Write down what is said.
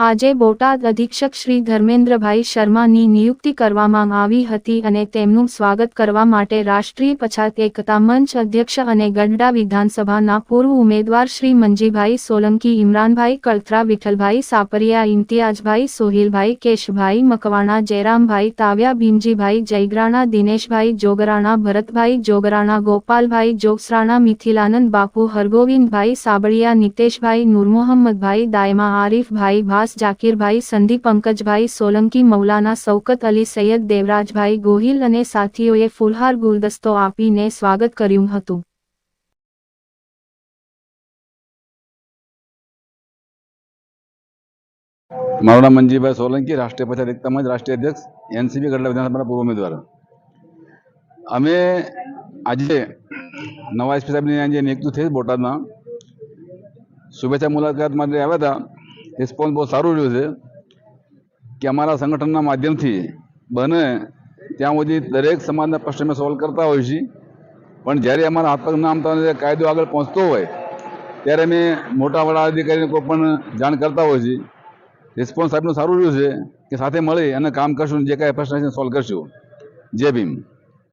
આજે બોટાદ અધિક્ષક શ્રી ધર્મેન્દ્રભાઈ શર્માની નિયુક્તિ કરવામાં આવી હતી અને તેમનું સ્વાગત કરવા માટે રાષ્ટ્રીય પછાત એકતા મંચ અધ્યક્ષ અને ગઢડા વિધાનસભાના પૂર્વ ઉમેદવાર શ્રી મંજીભાઈ સોલંકી, ઇમરાનભાઈ કળથરા, વિઠ્ઠલભાઈ સાપરિયા, ઇમ્તિયાઝભાઈ સોહિલભાઈ, કેશભાઈ મકવાણા, જયરામભાઈ તાવ્યા, ભીમજીભાઈ જયગ્રાણા, દિનેશભાઈ જોગરાણા, ભરતભાઈ જોગરાણા, ગોપાલભાઈ જોગસરાણા, મિથિલાનંદ બાપુ, હરગોવિંદભાઈ સાબળિયા, નિતેશભાઈ નૂરમોહમ્મદભાઈ દાયમા, આરીફભાઈ ભાસ, જાકીરભાઈ સંધી, પંકજભાઈ સોલંકી, મૌલાના શૌકત અલી, સૈયદ દેવરાજભાઈ ગોહિલ અને સાથીઓએ ફૂલહાર ગુલદસ્તો આપીને સ્વાગત કર્યું હતું. મારું નામ મંજીભાઈ સોલંકી, રાષ્ટ્રીય પછાત એકતા મંચ રાષ્ટ્રીય અધ્યક્ષ, એનસીપી ગઢડા વિધાનસભાના પૂર્વ ઉમેદવાર. અમે આજે નવા એસપી સાહેબની જે નિયુક્તિ થઈ બોટાદમાં શુભેચ્છા મુલાકાત માટે આવ્યા હતા. રિસ્પોન્સ બહુ સારું રહ્યું છે કે અમારા સંગઠનના માધ્યમથી બને ત્યાં સુધી દરેક સમાજના પ્રશ્ન અમે સોલ્વ કરતા હોઈએ છીએ, પણ જ્યારે અમારા હાથ પગ ના આમતા કાયદો આગળ પહોંચતો હોય ત્યારે અમે મોટા વડા અધિકારીને કોઈ પણ જાણ કરતા હોઈએ છીએ. રિસ્પોન્સ સાહેબનું સારું રહ્યું છે કે સાથે મળી અને કામ કરશું, જે કાંઈ પ્રશ્ન છે સોલ્વ કરશું. જય ભીમ.